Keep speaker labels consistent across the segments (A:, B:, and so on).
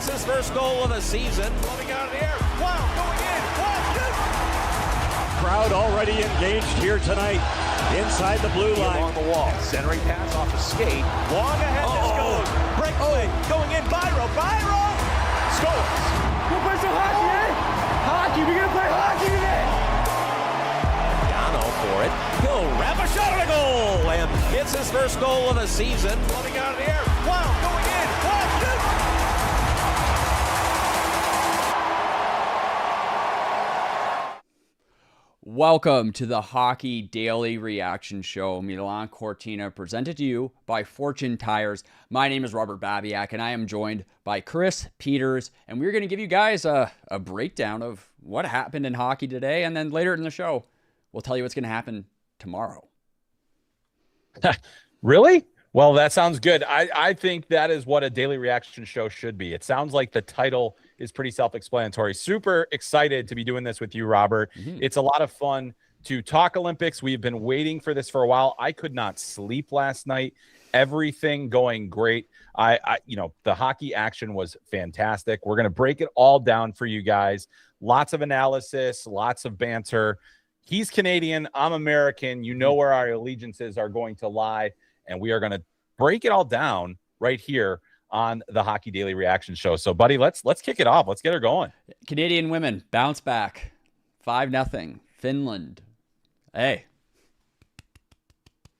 A: Gets his first goal of the season. Floating out of the air. Wow, going in. Wow, shoot!
B: Crowd already engaged here tonight inside the blue line.
A: Along the wall. Centering pass off the skate. Long ahead this goes. Breakaway. Going in. Byro. Scores.
C: We'll play some hockey, eh? Hockey. We're going to play hockey today.
A: Yano for it. He'll wrap a shot and a goal. And gets his first goal of the season. Floating out of the air. Wow, going in. Wow, shoot!
D: Welcome to the Hockey Daily Reaction Show, Milan-Cortina, presented to you by Fortune Tires. My name is Robert Babiak, and I am joined by Chris Peters, and we're going to give you guys a breakdown of what happened in hockey today, and then later in the show, we'll tell you what's going to happen tomorrow.
E: Really? Well, that sounds good. I think that is what a daily reaction show should be. It sounds like the title is pretty self-explanatory. Super excited to be doing this with you, Robert. It's a lot of fun to talk Olympics. We've been waiting for this for a while. I could not sleep last night. Everything going great. The hockey action was fantastic. We're going to break it all down for you guys. Lots of analysis, lots of banter. He's Canadian. I'm American. You know where our allegiances are going to lie. And we are going to break it all down right here on the Hockey Daily Reaction Show. So, buddy, let's kick it off. Let's get her going.
D: Canadian women bounce back 5-0. Finland. Hey.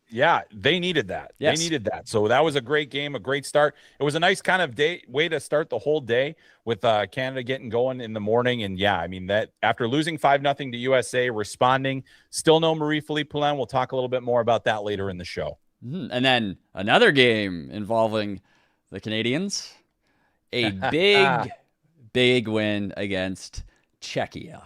E: Yeah, they needed that.
D: Yes.
E: They needed that. So that was a great game, a great start. It was a nice kind of way to start the whole day with Canada getting going in the morning. And yeah, I mean, that after losing 5-0 to USA, responding, still no Marie-Philippe Poulin. We'll talk a little bit more about that later in the show.
D: And then another game involving the Canadians, a big win against Czechia.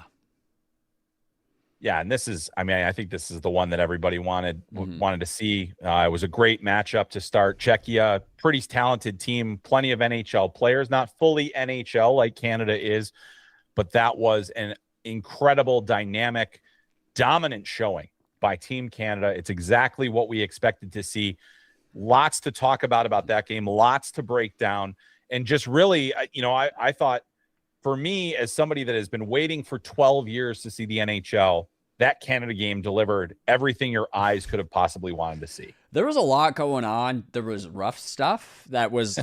E: Yeah, and this is, I think this is the one that everybody wanted to see. It was a great matchup to start. Czechia, pretty talented team, plenty of NHL players, not fully NHL like Canada is, but that was an incredible, dynamic, dominant showing by Team Canada. It's exactly what we expected to see. Lots to talk about that game, lots to break down. And just really, I thought, for me, as somebody that has been waiting for 12 years to see the NHL, that Canada game delivered everything your eyes could have possibly wanted to see.
D: There was a lot going on. There was rough stuff that was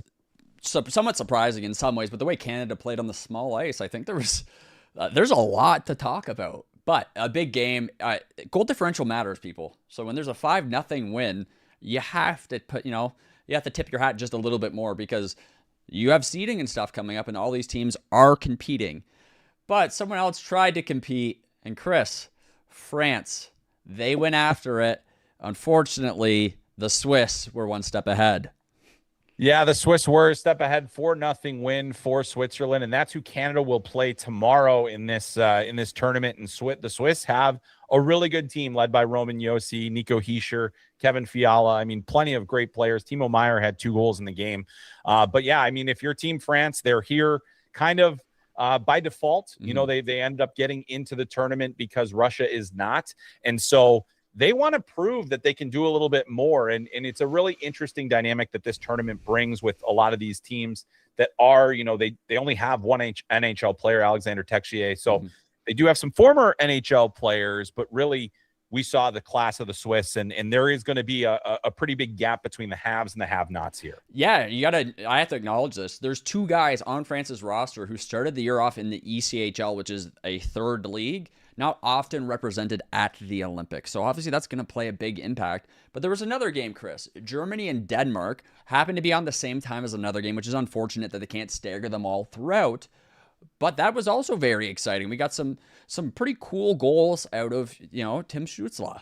D: somewhat surprising in some ways, but the way Canada played on the small ice, I think there's a lot to talk about. But a big game, goal differential matters, people. So when there's a 5-0 win, you have to tip your hat just a little bit more because you have seeding and stuff coming up and all these teams are competing. But someone else tried to compete, and Chris, France, they went after it. Unfortunately, the Swiss were one step ahead.
E: Yeah, the Swiss were a step ahead, 4-0 win for Switzerland, and that's who Canada will play tomorrow in this tournament. And the Swiss have a really good team led by Roman Josi, Nico Hischier, Kevin Fiala. I mean, plenty of great players. Timo Meier had 2 goals in the game. But yeah, I mean, if you're Team France, they're here kind of by default. You know, they ended up getting into the tournament because Russia is not, and so they want to prove that they can do a little bit more. And it's a really interesting dynamic that this tournament brings with a lot of these teams that are, they only have one NHL player, Alexander Texier. So they do have some former NHL players, but really we saw the class of the Swiss, and there is going to be a pretty big gap between the haves and the have-nots here.
D: Yeah, I have to acknowledge this. There's 2 guys on France's roster who started the year off in the ECHL, which is a third league, not often represented at the Olympics. So obviously that's going to play a big impact. But there was another game, Chris. Germany and Denmark happened to be on the same time as another game, which is unfortunate that they can't stagger them all throughout. But that was also very exciting. We got some pretty cool goals out of, Tim Stützle.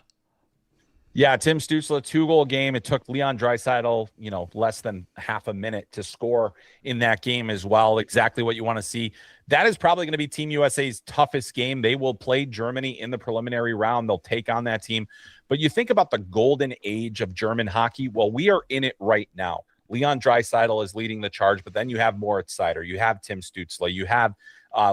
E: Yeah, Tim Stützle, 2-goal game. It took Leon Draisaitl, less than half a minute to score in that game as well. Exactly what you want to see. That is probably going to be Team USA's toughest game. They will play Germany in the preliminary round. They'll take on that team. But you think about the golden age of German hockey. Well, we are in it right now. Leon Draisaitl is leading the charge, but then you have Moritz Seider, you have Tim Stützle, you have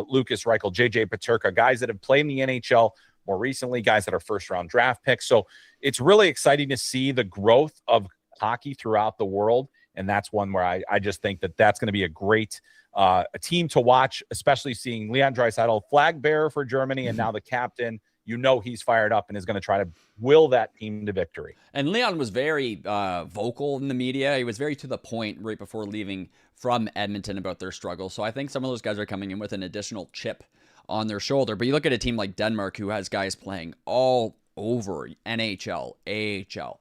E: Lucas Reichel, JJ Peterka, guys that have played in the NHL more recently, guys that are first-round draft picks. So it's really exciting to see the growth of hockey throughout the world. And that's one where I just think that that's going to be a great a team to watch, especially seeing Leon Draisaitl, flag bearer for Germany, and now the captain. You know he's fired up and is going to try to will that team to victory.
D: And Leon was very vocal in the media. He was very to the point right before leaving from Edmonton about their struggle. So I think some of those guys are coming in with an additional chip on their shoulder. But you look at a team like Denmark, who has guys playing all over NHL, AHL,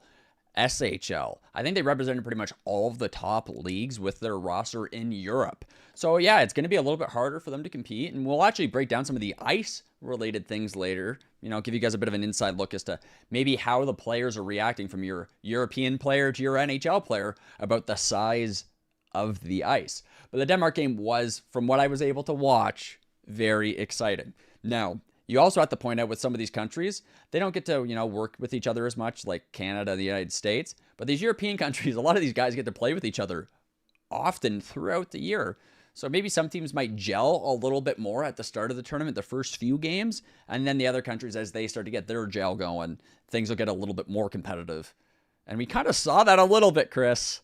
D: SHL. I think they represented pretty much all of the top leagues with their roster in Europe. So yeah, it's going to be a little bit harder for them to compete. And we'll actually break down some of the ice-related things later. You know, give you guys a bit of an inside look as to maybe how the players are reacting from your European player to your NHL player about the size of the ice. But the Denmark game was, from what I was able to watch, very exciting. Now, you also have to point out with some of these countries, they don't get to, work with each other as much, like Canada, the United States. But these European countries, a lot of these guys get to play with each other often throughout the year. So maybe some teams might gel a little bit more at the start of the tournament, the first few games. And then the other countries, as they start to get their gel going, things will get a little bit more competitive. And we kind of saw that a little bit, Chris.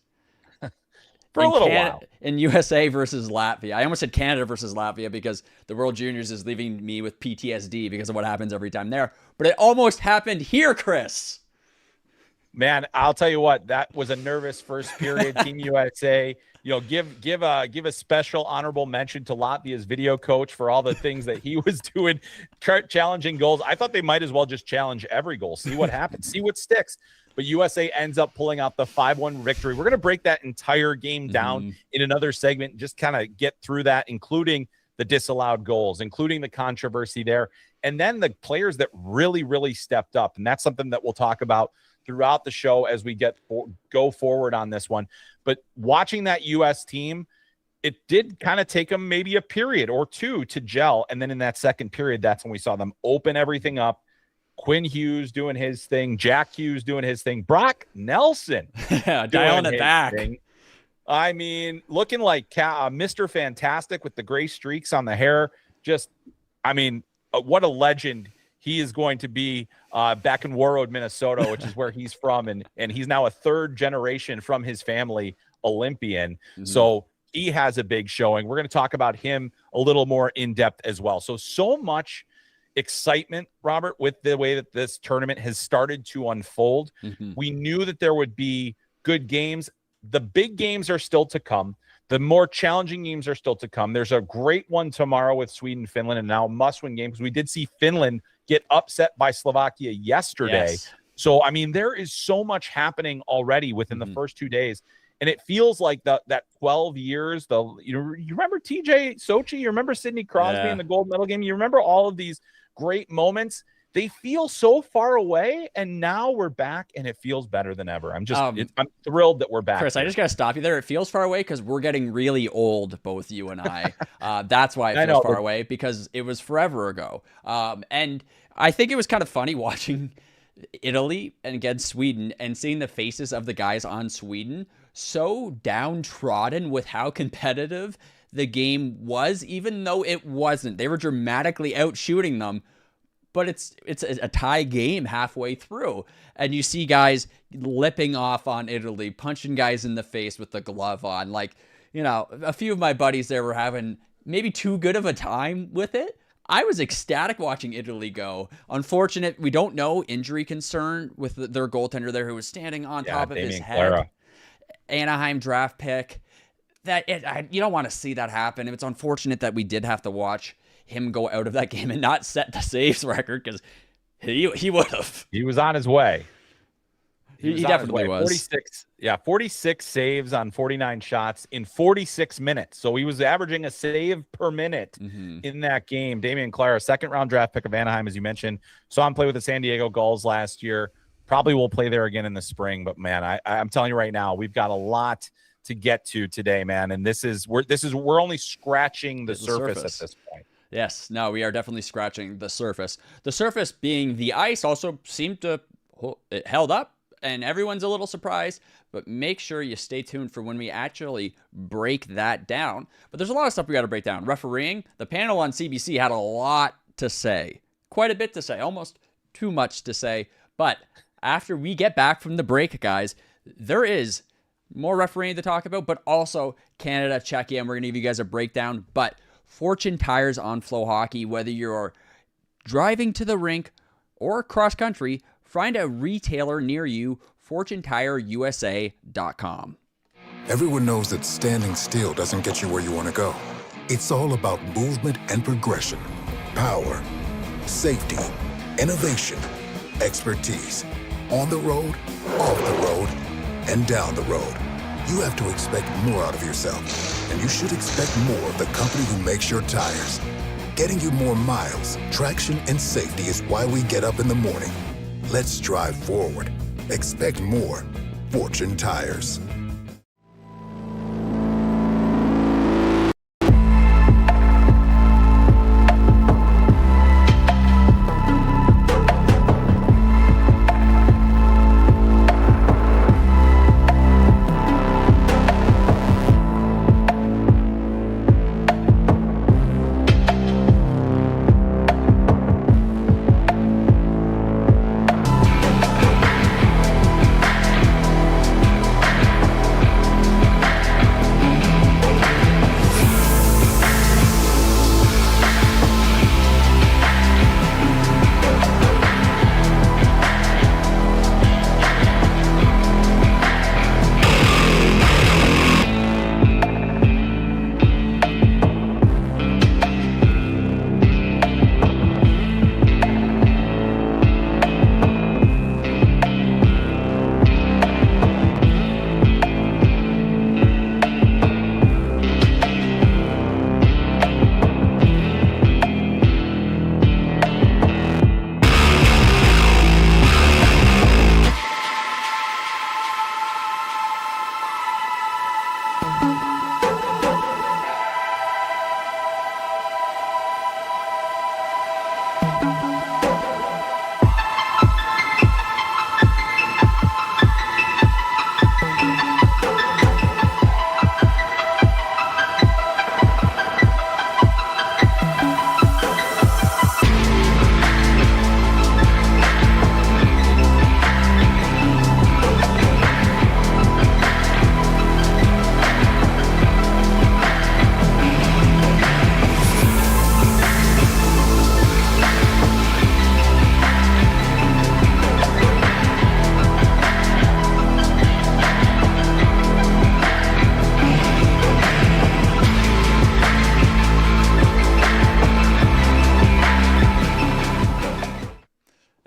E: For a little while.
D: In USA versus Latvia. I almost said Canada versus Latvia because the World Juniors is leaving me with PTSD because of what happens every time there. But it almost happened here, Chris.
E: Man, I'll tell you what, that was a nervous first period. Team USA, give a special honorable mention to Latvia's video coach for all the things that he was doing, challenging goals. I thought they might as well just challenge every goal, see what happens, see what sticks. But USA ends up pulling out the 5-1 victory. We're going to break that entire game down in another segment and just kind of get through that, including the disallowed goals, including the controversy there, and then the players that really, really stepped up. And that's something that we'll talk about throughout the show as we go forward on this one. But watching that U.S. team, it did kind of take them maybe a period or two to gel. And then in that second period, that's when we saw them open everything up. Quinn Hughes doing his thing, Jack Hughes doing his thing, Brock Nelson
D: dialing it back.
E: I mean, looking like Mr. Fantastic with the gray streaks on the hair. What a legend he is going to be back in Warroad, Minnesota, which is where he's from. And he's now a third generation from his family Olympian. So he has a big showing. We're going to talk about him a little more in depth as well. So much excitement, Robert, with the way that this tournament has started to unfold. We knew that there would be good games. The big games are still to come. The more challenging games are still to come. There's a great one tomorrow with Sweden, Finland, and now a must-win game because we did see Finland get upset by Slovakia yesterday.
D: Yes.
E: So, there is so much happening already within the first 2 days. And it feels like that 12 years, you remember TJ Sochi? You remember Sidney Crosby in the gold medal game? You remember all of these great moments? They feel so far away, and now we're back, and it feels better than ever. I'm thrilled that we're back.
D: Chris, I just got to stop you there. It feels far away because we're getting really old, both you and I. That's why it feels far away, because it was forever ago. And I think it was kind of funny watching Italy and against Sweden and seeing the faces of the guys on Sweden so downtrodden with how competitive the game was, even though it wasn't. They were dramatically out shooting them. But it's a tie game halfway through. And you see guys lipping off on Italy, punching guys in the face with the glove on. A few of my buddies there were having maybe too good of a time with it. I was ecstatic watching Italy go. Unfortunate, we don't know, injury concern with their goaltender there who was standing on top of his head.
E: Clara.
D: Anaheim draft pick. You don't want to see that happen. It's unfortunate that we did have to watch him go out of that game and not set the saves record, because he would have.
E: He was on his way.
D: He definitely was.
E: 46 saves on 49 shots in 46 minutes. So he was averaging a save per minute in that game. Damian Clara, second-round draft pick of Anaheim, as you mentioned. Saw him play with the San Diego Gulls last year. Probably will play there again in the spring. But, man, I'm telling you right now, we've got a lot to get to today, man. And we're only scratching the surface at this point.
D: Yes, no, we are definitely scratching the surface. The surface being the ice also seemed to, it held up, and everyone's a little surprised, but make sure you stay tuned for when we actually break that down. But there's a lot of stuff we got to break down. Refereeing, the panel on CBC had a lot to say, quite a bit to say, almost too much to say. But after we get back from the break, guys, there is more refereeing to talk about, but also Canada, Czechia, and we're going to give you guys a breakdown. But Fortune Tires on FloHockey, whether you're driving to the rink or cross country, find a retailer near you, FortuneTireUSA.com.
F: Everyone knows that standing still doesn't get you where you want to go. It's all about movement and progression, power, safety, innovation, expertise. On the road, off the road, and down the road. You have to expect more out of yourself, and you should expect more of the company who makes your tires. Getting you more miles, traction, and safety is why we get up in the morning. Let's drive forward. Expect more. Fortune Tires.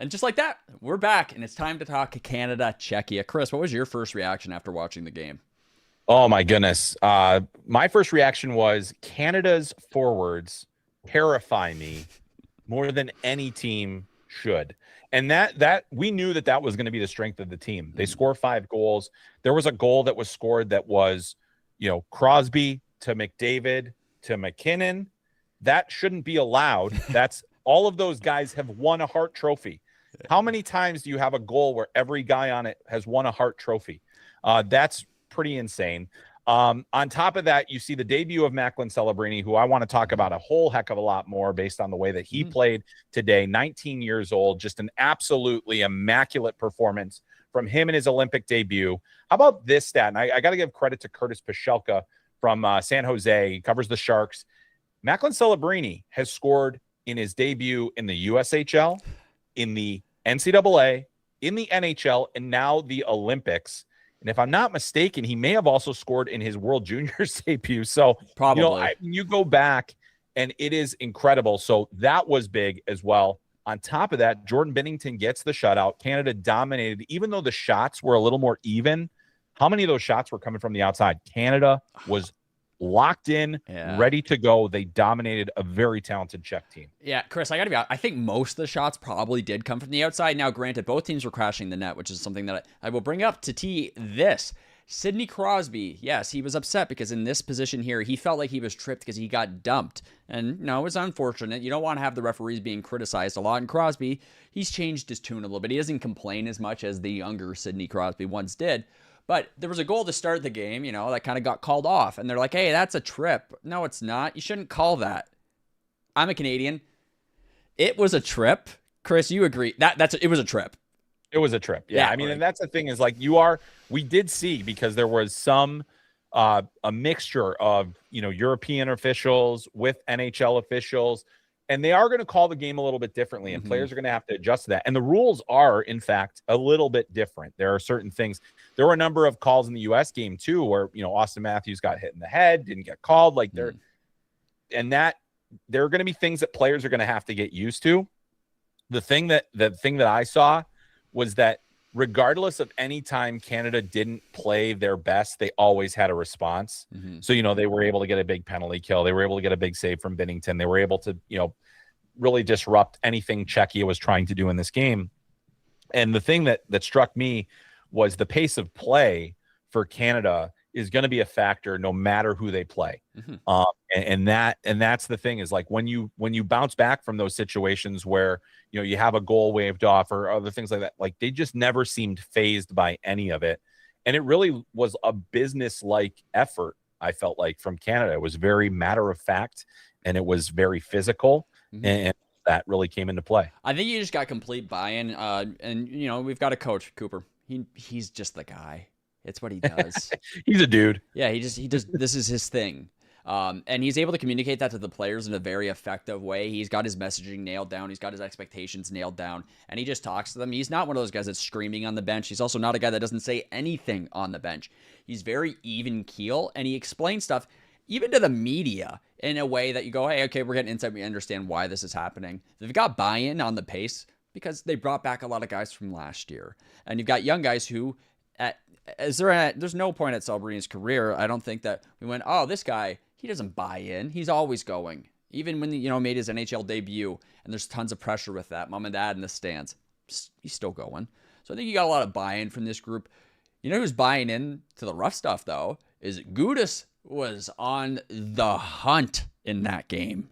D: And just like that, we're back, and it's time to talk Canada, Czechia. Chris, what was your first reaction after watching the game?
E: Oh my goodness. My first reaction was Canada's forwards terrify me more than any team should. And that we knew that was going to be the strength of the team. They score 5 goals. There was a goal that was scored that was, Crosby to McDavid to McKinnon. That shouldn't be allowed. That's all of those guys have won a Hart Trophy. How many times do you have a goal where every guy on it has won a Hart Trophy? That's pretty insane. On top of that, you see the debut of Macklin-Celebrini, who I want to talk about a whole heck of a lot more based on the way that he played today. 19 years old, just an absolutely immaculate performance from him in his Olympic debut. How about this stat? And I got to give credit to Curtis Pashelka from San Jose. He covers the Sharks. Macklin-Celebrini has scored in his debut in the USHL, in the NCAA, in the NHL, and now the Olympics. And if I'm not mistaken, he may have also scored in his World Juniors debut. So
D: probably
E: you go back and it is incredible. So that was big as well. On top of that, Jordan Binnington gets the shutout. Canada dominated, even though the shots were a little more even. How many of those shots were coming from the outside? Canada was locked in, ready to go. They dominated a very talented Czech team.
D: Yeah, Chris, I got to be honest. I think most of the shots probably did come from the outside. Now, granted, both teams were crashing the net, which is something that I will bring up to tee this. Sidney Crosby, yes, he was upset because in this position here, he felt like he was tripped because he got dumped. And, it's unfortunate. You don't want to have the referees being criticized a lot. And Crosby, he's changed his tune a little bit. He doesn't complain as much as the younger Sidney Crosby once did. But there was a goal to start the game, that kind of got called off. And they're like, hey, that's a trip. No, it's not. You shouldn't call that. I'm a Canadian. It was a trip. Chris, you agree. It was a trip.
E: It was a trip. Yeah. I mean, and that's the thing is like we did see, because there was some a mixture of, European officials with NHL officials, and they are going to call the game a little bit differently, and players are going to have to adjust to that. And the rules are, in fact, a little bit different. There are certain things. There were a number of calls in the U.S. game too, where, Austin Matthews got hit in the head, didn't get called. Like there are going to be things that players are going to have to get used to. The thing that I saw was that regardless of any time Canada didn't play their best, they always had a response. So, they were able to get a big penalty kill. They were able to get a big save from Binnington. They were able to, really disrupt anything Czechia was trying to do in this game. And the thing that struck me was the pace of play for Canada is going to be a factor no matter who they play. And that's the thing is like when you bounce back from those situations where, you have a goal waved off or other things like that, like they just never seemed phased by any of it. And it really was a business-like effort, I felt like, from Canada. It was very matter of fact, and it was very physical, and that really came into play.
D: I think you just got complete buy-in, and we've got a coach, Cooper. He's just the guy. It's what he does.
E: He's a dude.
D: Yeah, he does. This is his thing. And he's able to communicate that to the players in a very effective way. He's got his messaging nailed down. He's got his expectations nailed down. And he just talks to them. He's not one of those guys that's screaming on the bench. He's also not a guy that doesn't say anything on the bench. He's very even keel, and he explains stuff even to the media in a way that you go, hey, okay, we're getting insight. We understand why this is happening. They've got buy-in on the pace because they brought back a lot of guys from last year. And you've got young guys who, there's no point at Celebrini career, I don't think that we went, oh, this guy, he doesn't buy in. He's always going. Even when, made his NHL debut, and there's tons of pressure with that, mom and dad in the stands, he's still going. So I think you got a lot of buy-in from this group. You know who's buying in to the rough stuff, though, is Gudas was on the hunt in that game.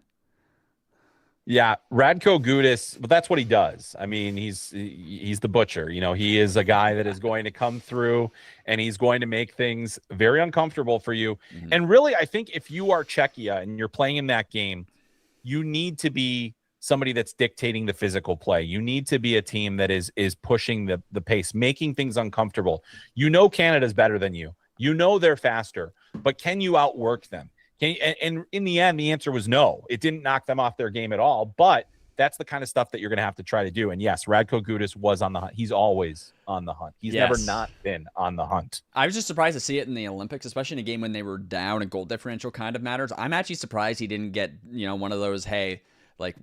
E: Yeah, Radko Gudas, but that's what he does. I mean, he's the butcher. He is a guy that is going to come through and he's going to make things very uncomfortable for you. And really, I think if you are Czechia and you're playing in that game, you need to be somebody that's dictating the physical play. You need to be a team that is pushing the pace, making things uncomfortable. Canada's better than you. They're faster, but can you outwork them? And in the end, the answer was no. It didn't knock them off their game at all. But that's the kind of stuff that you're going to have to try to do. And yes, Radko Gudas was on the hunt. He's always on the hunt. He's never not been on the hunt. I
D: was just surprised to see it in the Olympics, especially in a game when they were down and goal differential kind of matters. I'm actually surprised he didn't get, one of those, hey, like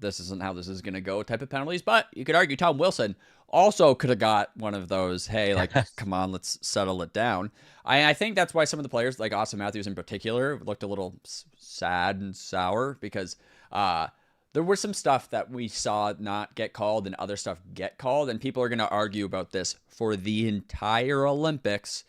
D: this isn't how this is going to go type of penalties. But you could argue Tom Wilson also could have got one of those, hey, like, come on, let's settle it down. I think that's why some of the players, like Austin Matthews in particular, looked a little sad and sour because there was some stuff that we saw not get called and other stuff get called, and people are going to argue about this for the entire Olympics,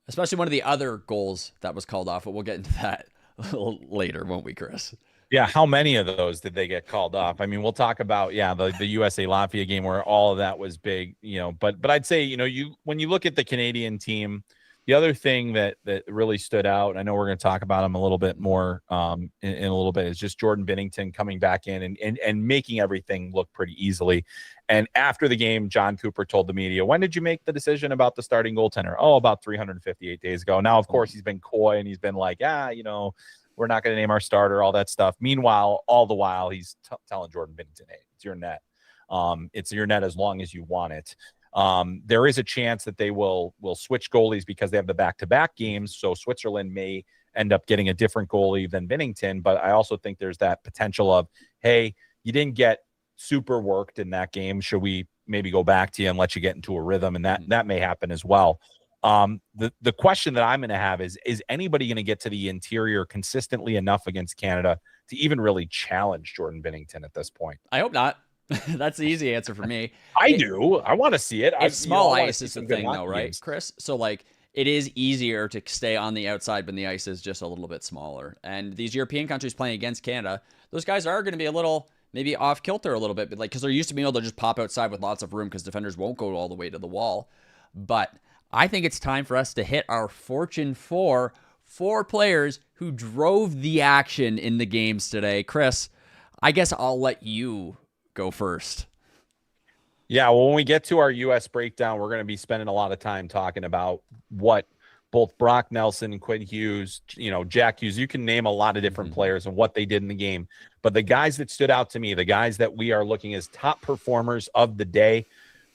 D: especially one of the other goals that was called off, but we'll get into that a little later, won't we, Chris?
E: Yeah, how many of those did they get called off? I mean, we'll talk about the USA Latvia game where all of that was big, but I'd say when you look at the Canadian team, the other thing that really stood out, I know we're going to talk about him a little bit more in a little bit, is just Jordan Binnington coming back in and making everything look pretty easily. And after the game, John Cooper told the media, when did you make the decision about the starting goaltender? Oh, about 358 days ago. Now, of course, he's been coy and he's been like, we're not going to name our starter, all that stuff. Meanwhile, all the while, he's telling Jordan Binnington, hey, it's your net. It's your net as long as you want it. There is a chance that they will switch goalies because they have the back-to-back games. So Switzerland may end up getting a different goalie than Binnington. But I also think there's that potential of, hey, you didn't get super worked in that game. Should we maybe go back to you and let you get into a rhythm? And that may happen as well. The question that I'm going to have is anybody going to get to the interior consistently enough against Canada to even really challenge Jordan Binnington at this point?
D: I hope not. That's the easy answer for me.
E: I do. I want to see it.
D: It's small ice is the thing, though, right, Chris? So, it is easier to stay on the outside when the ice is just a little bit smaller. And these European countries playing against Canada, those guys are going to be a little maybe off kilter a little bit, but because they're used to being able to just pop outside with lots of room because defenders won't go all the way to the wall. But I think it's time for us to hit our fortune four players who drove the action in the games today. Chris, I guess I'll let you go first.
E: Yeah, well, when we get to our U.S. breakdown, we're going to be spending a lot of time talking about what both Brock Nelson, Quinn Hughes, Jack Hughes, you can name a lot of different players and what they did in the game. But the guys that stood out to me, the guys that we are looking as top performers of the day,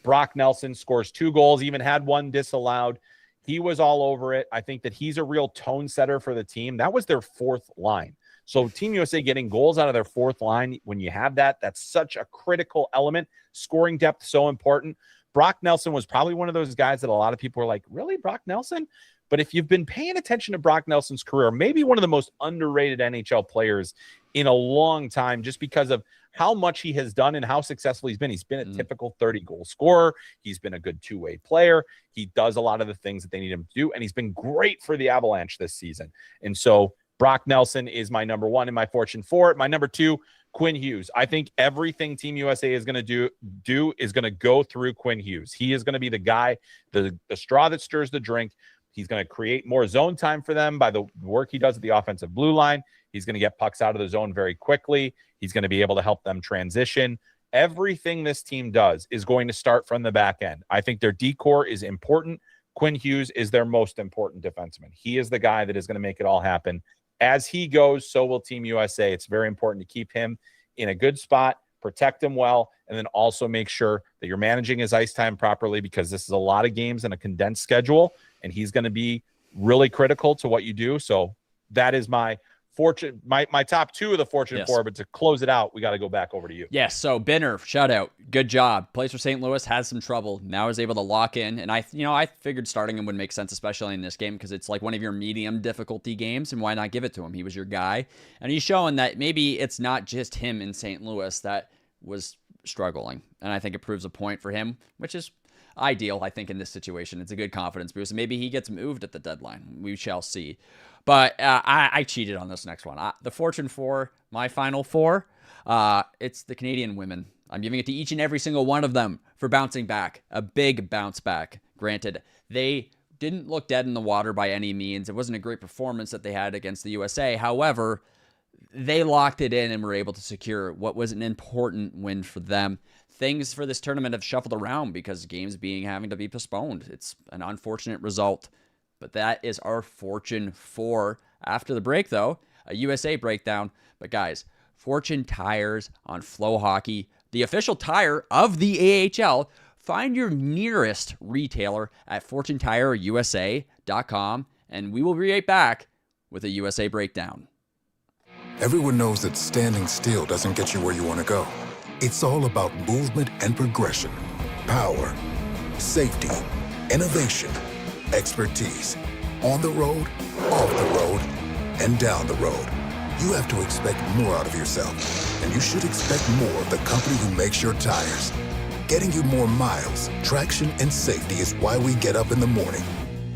E: Brock Nelson scores 2 goals, even had 1 disallowed. He was all over it. I think that he's a real tone setter for the team. That was their 4th line. So Team USA getting goals out of their 4th line, when you have that, that's such a critical element. Scoring depth, so important. Brock Nelson was probably one of those guys that a lot of people were like, really, Brock Nelson? But if you've been paying attention to Brock Nelson's career, maybe one of the most underrated NHL players in a long time, just because of how much he has done and how successful he's been. He's been a typical 30-goal scorer. He's been a good two-way player. He does a lot of the things that they need him to do, and he's been great for the Avalanche this season. And so Brock Nelson is my number 1 in my Fortune 4. My number 2, Quinn Hughes. I think everything Team USA is going to do is going to go through Quinn Hughes. He is going to be the guy, the straw that stirs the drink. He's going to create more zone time for them by the work he does at the offensive blue line. He's going to get pucks out of the zone very quickly. He's going to be able to help them transition. Everything this team does is going to start from the back end. I think their D-core is important. Quinn Hughes is their most important defenseman. He is the guy that is going to make it all happen. As he goes, so will Team USA. It's very important to keep him in a good spot, protect him well, and then also make sure that you're managing his ice time properly, because this is a lot of games in a condensed schedule, and he's going to be really critical to what you do. So that is my fortune, my top 2 of the Fortune 4, but to close it out, we got to go back over to you.
D: Yes, so Binner, shout out. Good job. Plays for St. Louis, has some trouble. Now is able to lock in, and I figured starting him would make sense, especially in this game, because it's like one of your medium difficulty games, and why not give it to him? He was your guy, and he's showing that maybe it's not just him in St. Louis that was struggling, and I think it proves a point for him, which is ideal, I think, in this situation. It's a good confidence boost. Maybe he gets moved at the deadline. We shall see. But I cheated on this next one. The Fortune 4, my final 4, it's the Canadian women. I'm giving it to each and every single one of them for bouncing back. A big bounce back. Granted, they didn't look dead in the water by any means. It wasn't a great performance that they had against the USA. However, they locked it in and were able to secure what was an important win for them. Things for this tournament have shuffled around because games having to be postponed. It's an unfortunate result, but that is our Fortune 4. After the break, though, a USA breakdown. But guys, Fortune tires on FloHockey, the official tire of the AHL. Find your nearest retailer at fortunetireUSA.com, and we will be right back with a USA breakdown.
F: Everyone knows that standing still doesn't get you where you want to go. It's all about movement and progression, power, safety, innovation, expertise. On the road, off the road, and down the road. You have to expect more out of yourself, and you should expect more of the company who makes your tires. Getting you more miles, traction, and safety is why we get up in the morning.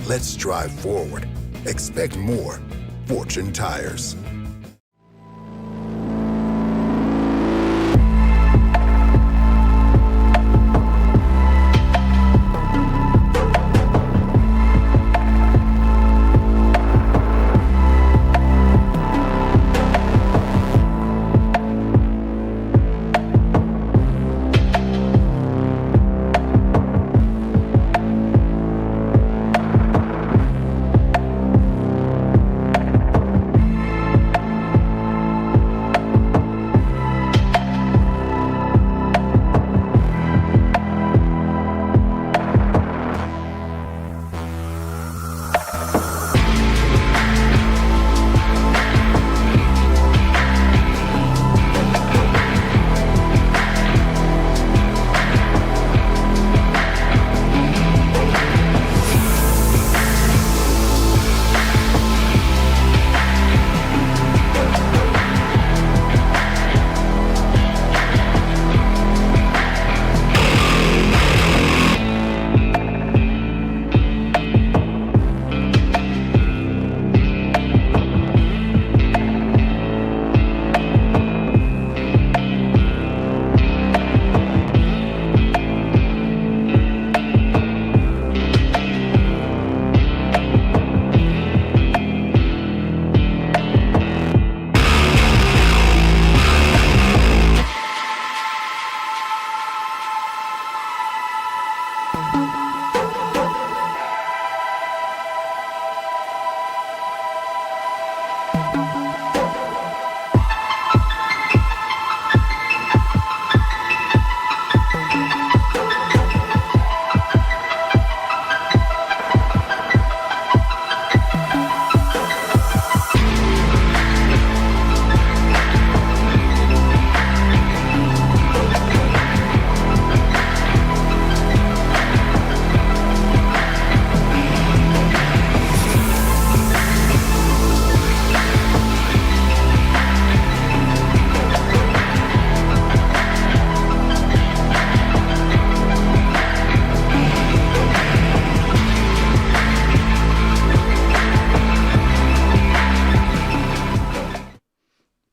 F: Let's drive forward. Expect more. Fortune Tires.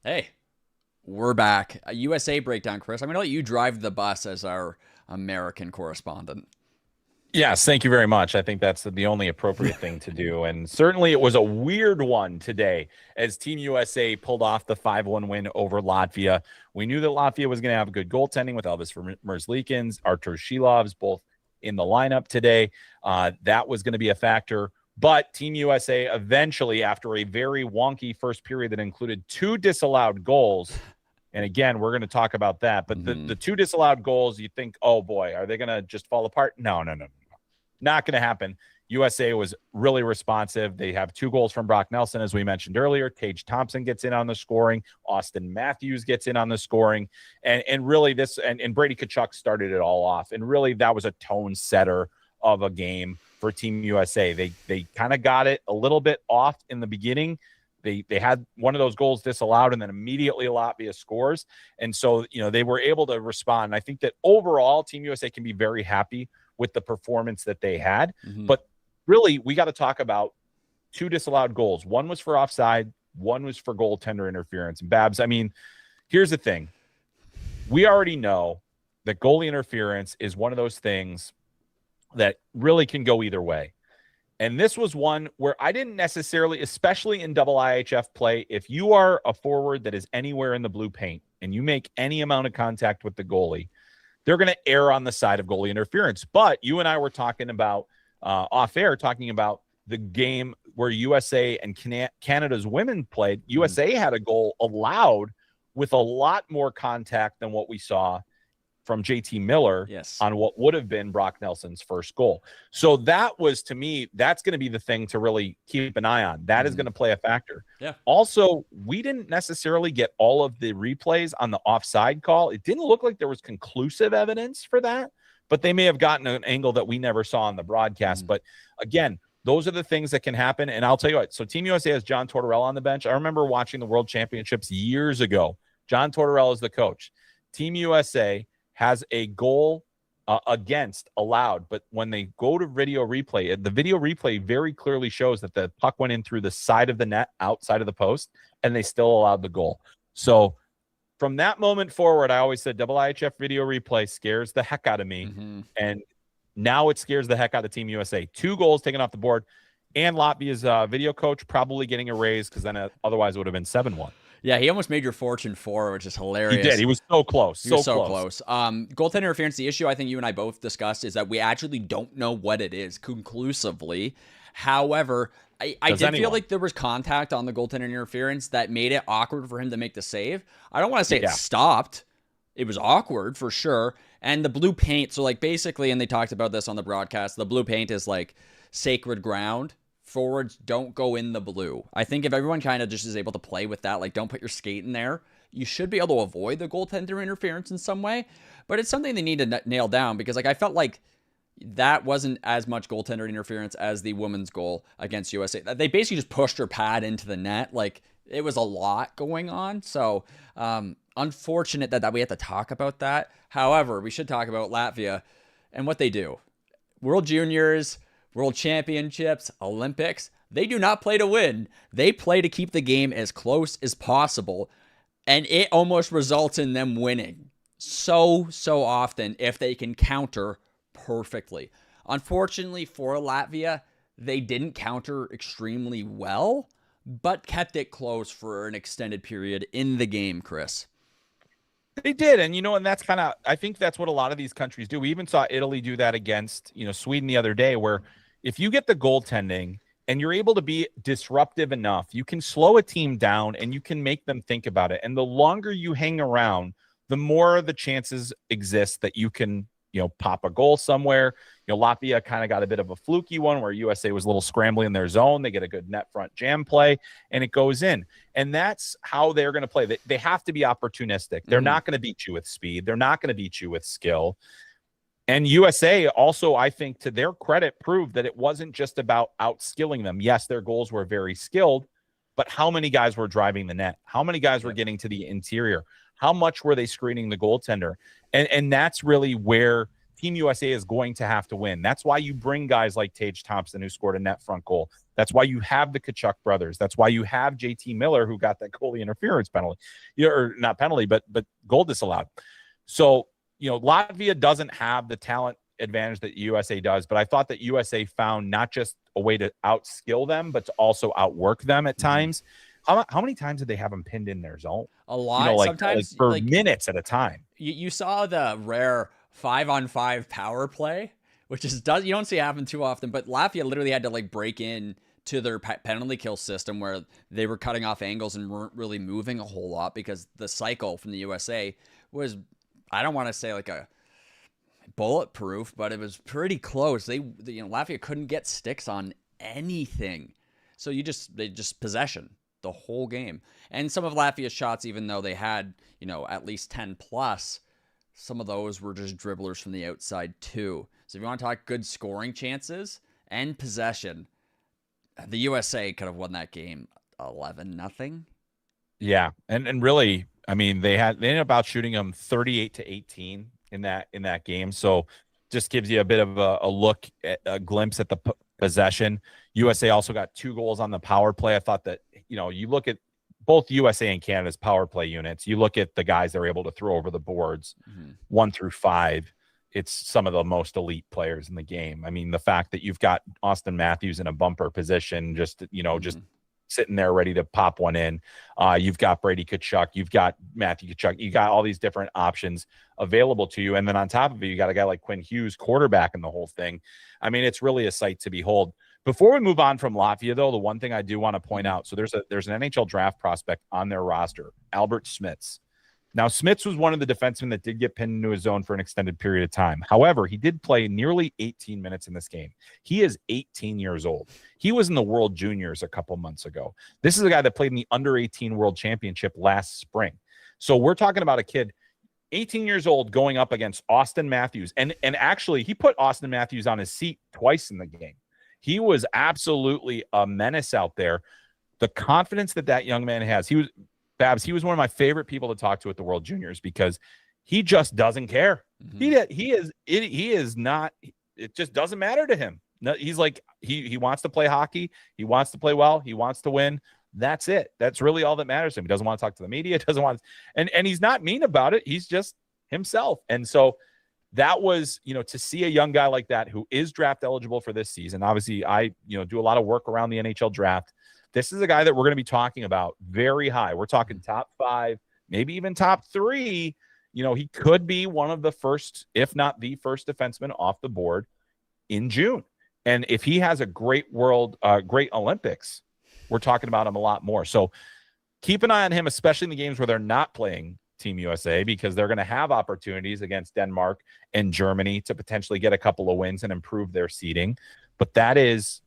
D: Hey, we're back. A USA breakdown, Chris. I'm going to let you drive the bus as our American correspondent.
E: Yes, thank you very much. I think that's the only appropriate thing to do. And certainly it was a weird one today as Team USA pulled off the 5-1 win over Latvia. We knew that Latvia was going to have a good goaltending with Elvis Merzlikins, Artur Shilovs, both in the lineup today. That was going to be a factor. But Team USA eventually, after a very wonky first period that included 2 disallowed goals, and again, we're going to talk about that, but the 2 disallowed goals, you think, oh boy, are they going to just fall apart? No. Not going to happen. USA was really responsive. They have 2 goals from Brock Nelson, as we mentioned earlier. Tage Thompson gets in on the scoring. Austin Matthews gets in on the scoring. And really this, and Brady Tkachuk started it all off. And really that was a tone setter of a game for Team USA. They kind of got it a little bit off in the beginning. They had one of those goals disallowed, and then immediately Latvia scores. And so, they were able to respond. I think that overall, Team USA can be very happy with the performance that they had. But really, we got to talk about 2 disallowed goals. One was for offside. One was for goaltender interference. And Babs, I mean, here's the thing. We already know that goalie interference is one of those things that really can go either way. And this was one where I didn't necessarily, especially in double IHF play, if you are a forward that is anywhere in the blue paint and you make any amount of contact with the goalie, they're going to err on the side of goalie interference. But you and I were talking about off air, talking about the game where USA and Canada's women played. USA had a goal allowed with a lot more contact than what we saw from JT Miller on what would have been Brock Nelson's first goal. So that was, to me, that's going to be the thing to really keep an eye on. That is going to play a factor.
D: Yeah.
E: Also, we didn't necessarily get all of the replays on the offside call. It didn't look like there was conclusive evidence for that, but they may have gotten an angle that we never saw on the broadcast. But again, those are the things that can happen. And I'll tell you what, so Team USA has John Tortorella on the bench. I remember watching the World Championships years ago. John Tortorella is the coach. Team USA has a goal against allowed, but when they go to video replay, the video replay very clearly shows that the puck went in through the side of the net, outside of the post, and they still allowed the goal. So from that moment forward, I always said double IHF video replay scares the heck out of me. And now it scares the heck out of Team USA. 2 goals taken off the board, and Latvia's video coach probably getting a raise, because then otherwise it would have been 7-1.
D: Yeah, he almost made your fortune 4, which is hilarious.
E: He did. He was so close.
D: So close. Goaltender interference, the issue I think you and I both discussed is that we actually don't know what it is conclusively. However, I did feel like there was contact on the goaltender interference that made it awkward for him to make the save. I don't want to say it stopped. It was awkward for sure. And the blue paint, so like basically, and they talked about this on the broadcast, the blue paint is like sacred ground. Forwards don't go in the blue. I think if everyone kind of just is able to play with that, like don't put your skate in there, you should be able to avoid the goaltender interference in some way. But it's something they need to nail down, because like I felt like that wasn't as much goaltender interference as the women's goal against USA. They basically just pushed her pad into the net. Like it was a lot going on. So unfortunate that we had to talk about that. However, we should talk about Latvia and what they do. World Juniors, World Championships, Olympics, they do not play to win. They play to keep the game as close as possible, and it almost results in them winning so often if they can counter perfectly. Unfortunately for Latvia, they didn't counter extremely well, but kept it close for an extended period in the game, Chris.
E: They did. And, and that's kind of, I think that's what a lot of these countries do. We even saw Italy do that against, Sweden the other day, where if you get the goaltending and you're able to be disruptive enough, you can slow a team down and you can make them think about it. And the longer you hang around, the more the chances exist that you can, pop a goal somewhere. Latvia kind of got a bit of a fluky one where USA was a little scrambly in their zone. They get a good net front jam play and it goes in. And that's how they're going to play. They have to be opportunistic. They're not going to beat you with speed. They're not going to beat you with skill. And USA also, I think, to their credit, proved that it wasn't just about outskilling them. Yes, their goals were very skilled, but how many guys were driving the net? How many guys were getting to the interior? How much were they screening the goaltender? And that's really where Team USA is going to have to win. That's why you bring guys like Tage Thompson, who scored a net front goal. That's why you have the Tkachuk brothers. That's why you have JT Miller, who got that goalie interference penalty. Or not penalty, but goal disallowed. So, Latvia doesn't have the talent advantage that USA does, but I thought that USA found not just a way to outskill them, but to also outwork them at times. How many times did they have them pinned in their zone?
D: A lot. Sometimes
E: for minutes at a time.
D: You saw the rare 5-on-5 power play, which you don't see happen too often, but Latvia literally had to break in to their penalty kill system where they were cutting off angles and weren't really moving a whole lot because the cycle from the USA was, I don't want to say a bulletproof, but it was pretty close. Latvia couldn't get sticks on anything. So they just possession the whole game. And some of Latvia's shots, even though they had, at least 10 plus, some of those were just dribblers from the outside too. So if you want to talk good scoring chances and possession, the USA could have won that game 11-0.
E: Yeah. And really, I mean, they ended up out shooting them 38-18 in that game. So just gives you a bit of a look at a glimpse at the possession. USA also got 2 goals on the power play. I thought that, you look at both USA and Canada's power play units, you look at the guys they're able to throw over the boards 1 through 5. It's some of the most elite players in the game. I mean, the fact that you've got Austin Matthews in a bumper position, just sitting there ready to pop one in. You've got Brady Tkachuk. You've got Matthew Tkachuk. You got all these different options available to you. And then on top of it, you got a guy like Quinn Hughes quarterbacking the whole thing. I mean, it's really a sight to behold. Before we move on from Latvia, though, the one thing I do want to point out, so there's an NHL draft prospect on their roster, Albert Smits. Now, Smits was one of the defensemen that did get pinned into his zone for an extended period of time. However, he did play nearly 18 minutes in this game. He is 18 years old. He was in the World Juniors a couple months ago. This is a guy that played in the Under-18 World Championship last spring. So we're talking about a kid, 18 years old, going up against Austin Matthews. And actually, he put Austin Matthews on his seat twice in the game. He was absolutely a menace out there. The confidence that young man has, he was one of my favorite people to talk to at the World Juniors because he just doesn't care. He is not, it just doesn't matter to him. No, he's like, he wants to play hockey. He wants to play well. He wants to win. That's it. That's really all that matters to him. He doesn't want to talk to the media. Doesn't want, and he's not mean about it. He's just himself. And so that was, to see a young guy like that who is draft eligible for this season. Obviously, I, do a lot of work around the NHL draft. This is a guy that we're going to be talking about very high. We're talking top 5, maybe even top 3. He could be one of the first, if not the first defenseman off the board in June. And if he has a great Olympics, we're talking about him a lot more. So keep an eye on him, especially in the games where they're not playing Team USA, because they're going to have opportunities against Denmark and Germany to potentially get a couple of wins and improve their seeding. But that is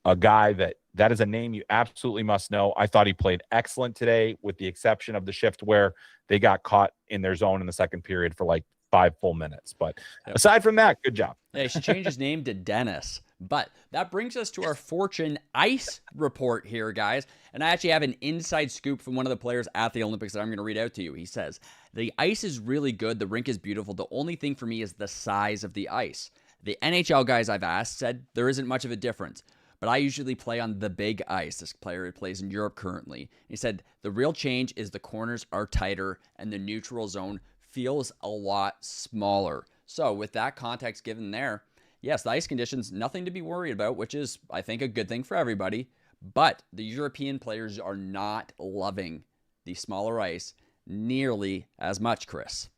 E: a guy that is a name you absolutely must know. I thought he played excellent today, with the exception of the shift where they got caught in their zone in the second period for 5 full minutes. But aside from that, good job.
D: Yeah, he should change his name to Dennis. But that brings us to our Fortune Ice report here, guys. And I actually have an inside scoop from one of the players at the Olympics that I'm going to read out to you. He says, "The ice is really good. The rink is beautiful. The only thing for me is the size of the ice. The NHL guys I've asked said there isn't much of a difference. But I usually play on the big ice." This player plays in Europe currently. He said, "The real change is the corners are tighter and the neutral zone feels a lot smaller." So with that context given there, yes, the ice conditions, nothing to be worried about, which is, I think, a good thing for everybody. But the European players are not loving the smaller ice nearly as much, Chris.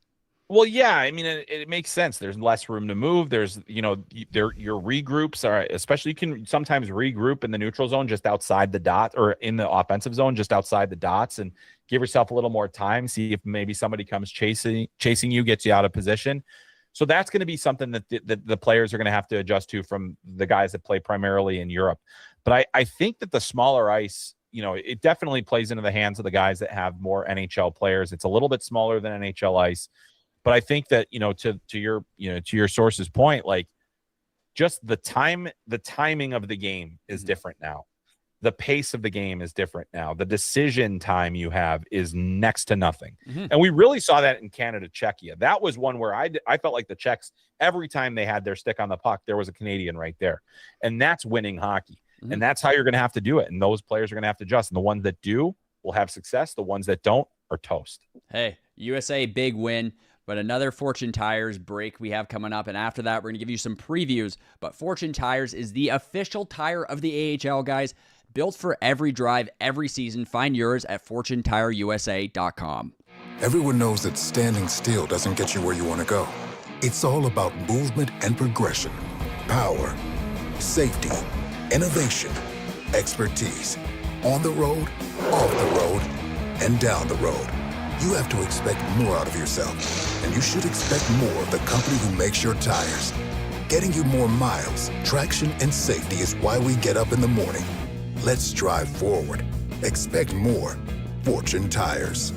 E: Well, yeah, I mean, it makes sense. There's less room to move. There's, your regroups are, especially you can sometimes regroup in the neutral zone just outside the dot, or in the offensive zone just outside the dots, and give yourself a little more time. See if maybe somebody comes chasing you, gets you out of position. So that's going to be something that the players are going to have to adjust to from the guys that play primarily in Europe. But I think that the smaller ice, it definitely plays into the hands of the guys that have more NHL players. It's a little bit smaller than NHL ice. But I think that, to your source's point, like, just the timing of the game is different now. The pace of the game is different now. The decision time you have is next to nothing. And we really saw that in Canada, Czechia. That was one where I felt like the Czechs, every time they had their stick on the puck, there was a Canadian right there. And that's winning hockey. And that's how you're going to have to do it. And those players are going to have to adjust. And the ones that do will have success. The ones that don't are toast.
D: Hey, USA, big win. But another Fortune Tires break we have coming up. And after that, we're going to give you some previews. But Fortune Tires is the official tire of the AHL, guys. Built for every drive, every season. Find yours at FortuneTireUSA.com.
F: Everyone knows that standing still doesn't get you where you want to go. It's all about movement and progression. Power, safety, innovation, expertise. On the road, off the road, and down the road. You have to expect more out of yourself, and you should expect more of the company who makes your tires. Getting you more miles, traction, and safety is why we get up in the morning. Let's drive forward. Expect more. Fortune Tires.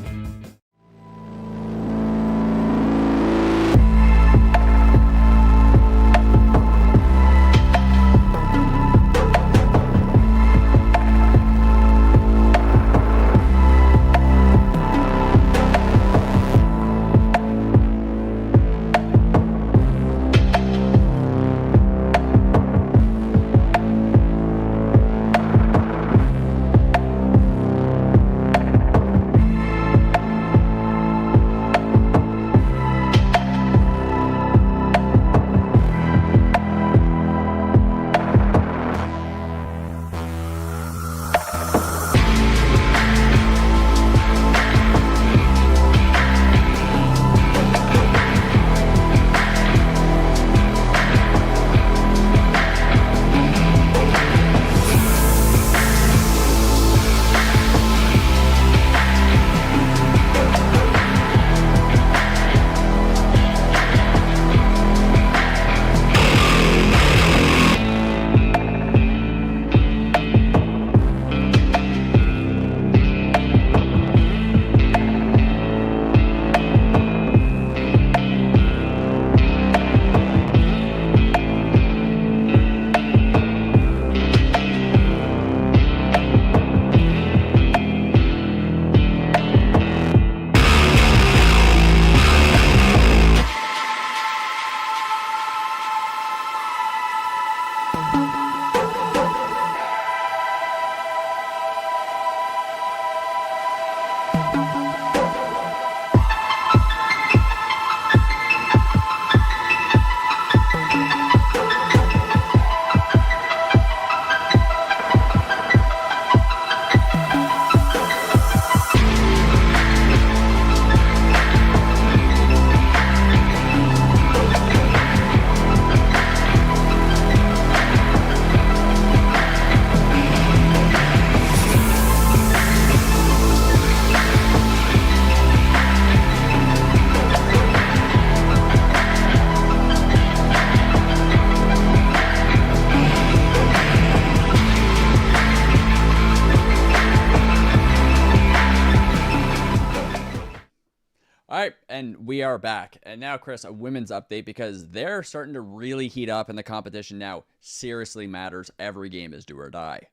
D: And we are back. And now, Chris, a women's update, because they're starting to really heat up and the competition now seriously matters. Every game is do or die.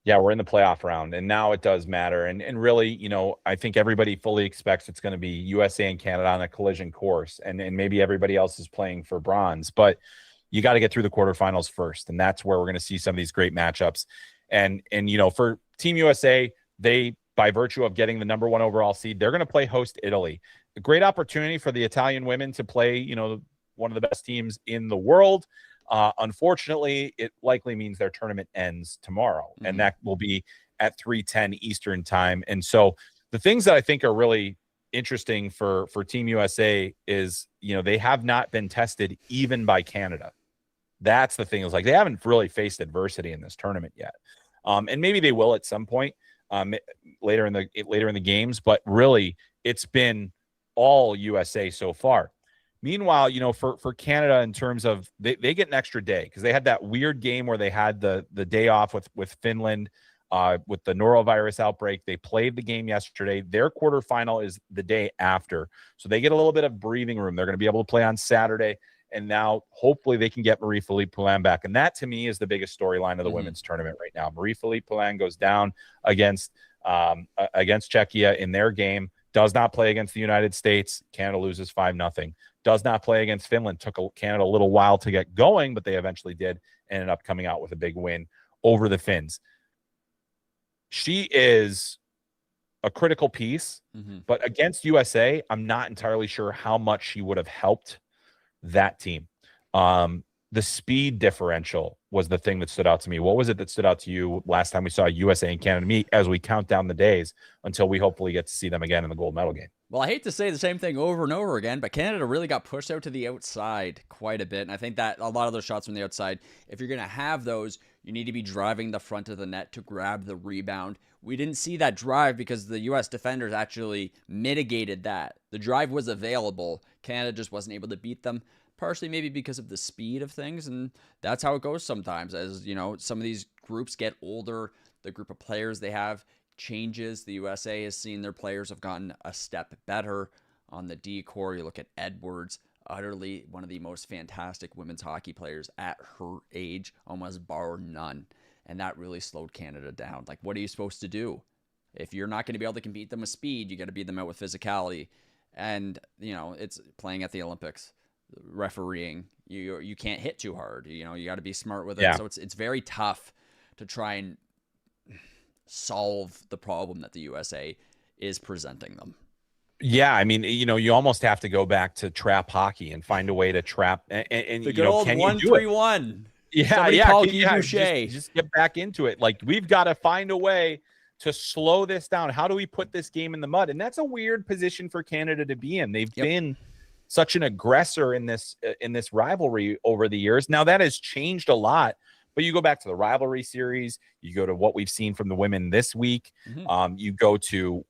E: Yeah, we're in the playoff round, and now it does matter. And really, I think everybody fully expects it's going to be USA and Canada on a collision course, and maybe everybody else is playing for bronze. But you got to get through the quarterfinals first, and that's where we're going to see some of these great matchups. And for Team USA, they, by virtue of getting the number 1 overall seed, they're going to play host Italy. A great opportunity for the Italian women to play, one of the best teams in the world. Unfortunately, it likely means their tournament ends tomorrow, and that will be at 3:10 Eastern time. And so the things that I think are really interesting for Team USA is, they have not been tested even by Canada. That's the thing, is like they haven't really faced adversity in this tournament yet. And maybe they will at some point later in the games, but really it's been all USA so far. Meanwhile, for Canada, in terms of they get an extra day because they had that weird game where they had the day off with Finland with the norovirus outbreak. They played the game yesterday. Their quarterfinal is the day after, so they get a little bit of breathing room. They're going to be able to play on Saturday, and now hopefully they can get Marie-Philippe Poulin back. And that, to me, is the biggest storyline of the women's tournament right now. Marie-Philippe Poulin goes down against Czechia in their game. Does not play against the United States. Canada loses 5-0. Does not play against Finland. Took Canada a little while to get going, but they eventually did. Ended up coming out with a big win over the Finns. She is a critical piece, but against USA, I'm not entirely sure how much she would have helped that team. The speed differential was the thing that stood out to me. What was it that stood out to you last time we saw USA and Canada meet, as we count down the days until we hopefully get to see them again in the gold medal game?
D: Well, I hate to say the same thing over and over again, but Canada really got pushed out to the outside quite a bit. And I think that a lot of those shots from the outside, if you're going to have those, you need to be driving the front of the net to grab the rebound. We didn't see that drive because the U.S. defenders actually mitigated that. The drive was available. Canada just wasn't able to beat them, partially maybe because of the speed of things. And that's how it goes sometimes. As some of these groups get older, the group of players they have changes. The USA has seen their players have gotten a step better on the D core. You look at Edwards, utterly one of the most fantastic women's hockey players at her age, almost bar none. And that really slowed Canada down. Like, what are you supposed to do? If you're not going to be able to compete them with speed, you got to beat them out with physicality. And, it's playing at the Olympics, refereeing. You can't hit too hard. You got to be smart with it. Yeah. So it's very tough to try and solve the problem that the USA is presenting them.
E: Yeah, I mean, you almost have to go back to trap hockey and find a way to trap. And
D: the good old 1-3-1.
E: Yeah. Just get back into it. Like, we've got to find a way to slow this down. How do we put this game in the mud? And that's a weird position for Canada to be in. They've been such an aggressor in this rivalry over the years. Now that has changed a lot. But you go back to the rivalry series, you go to what we've seen from the women this week. You go to,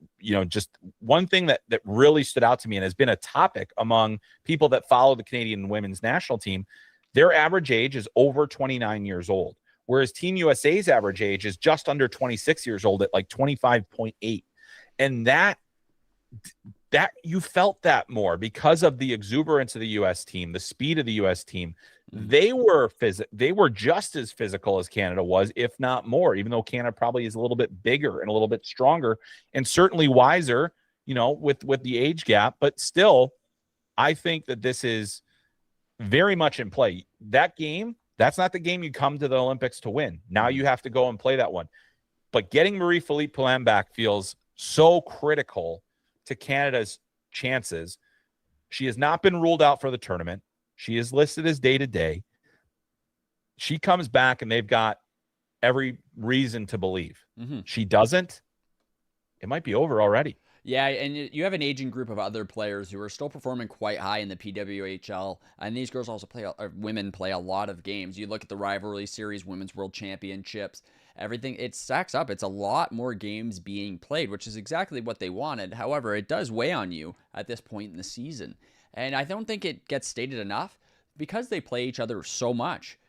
E: just one thing that really stood out to me and has been a topic among people that follow the Canadian women's national team. Their average age is over 29 years old, whereas Team USA's average age is just under 26 years old at like 25.8. And that you felt that more because of the exuberance of the U.S. team, the speed of the U.S. team. They were just as physical as Canada was, if not more, even though Canada probably is a little bit bigger and a little bit stronger and certainly wiser, with the age gap. But still, I think that this is very much in play. That game, that's not the game you come to the Olympics to win. Now you have to go and play that one. But getting Marie-Philippe Poulin back feels so critical to Canada's chances. She has not been ruled out for the tournament. She is listed as day-to-day. She comes back, and they've got every reason to believe. She doesn't, it might be over already.
D: Yeah, and you have an aging group of other players who are still performing quite high in the PWHL, and these girls also women play a lot of games. You look at the rivalry series, Women's World Championships, everything, it stacks up. It's a lot more games being played, which is exactly what they wanted. However, it does weigh on you at this point in the season. And I don't think it gets stated enough, because they play each other so much.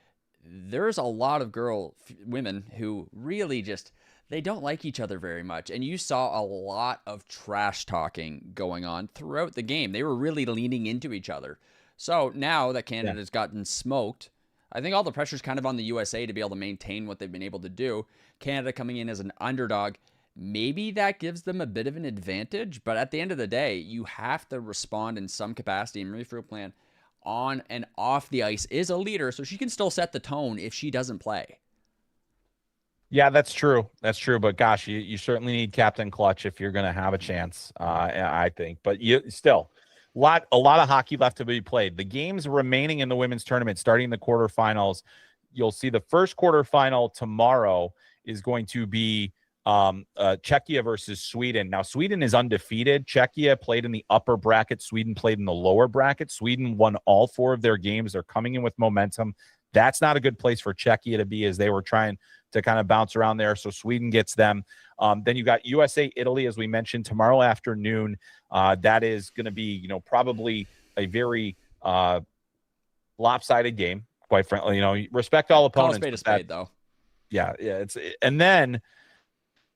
D: There's a lot of women who really just, they don't like each other very much. And you saw a lot of trash talking going on throughout the game. They were really leaning into each other. So now that Canada's gotten smoked, I think all the pressure's kind of on the USA to be able to maintain what they've been able to do. Canada coming in as an underdog, maybe that gives them a bit of an advantage. But at the end of the day, you have to respond in some capacity. And Marie-Philippe Poulin on and off the ice is a leader, so she can still set the tone if she doesn't play.
E: Yeah, that's true. That's true. But gosh, you certainly need Captain Clutch if you're going to have a chance, I think. But you still, a lot of hockey left to be played. The games remaining in the women's tournament, starting the quarterfinals, you'll see the first quarterfinal tomorrow is going to be Czechia versus Sweden. Now, Sweden is undefeated. Czechia played in the upper bracket. Sweden played in the lower bracket. Sweden won all 4 of their games. They're coming in with momentum. That's not a good place for Czechia to be, as they were trying to kind of bounce around there. So Sweden gets them. Then you got USA, Italy, as we mentioned, tomorrow afternoon. That is going to be, probably a very lopsided game, quite frankly. Respect all opponents.
D: Call a spade, though.
E: Yeah. And then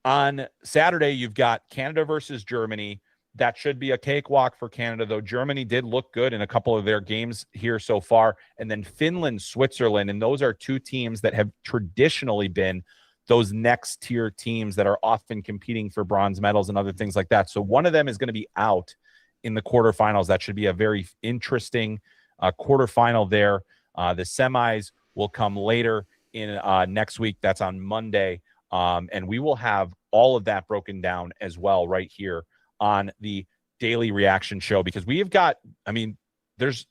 E: on Saturday, you've got Canada versus Germany. That should be a cakewalk for Canada, though. Germany did look good in a couple of their games here so far. And then Finland, Switzerland. And those are 2 teams that have traditionally been those next tier teams that are often competing for bronze medals and other things like that. So one of them is going to be out in the quarterfinals. That should be a very interesting quarterfinal there. The semis will come later in next week. That's on Monday. And we will have all of that broken down as well right here on the Daily Reaction Show, because we have got, there's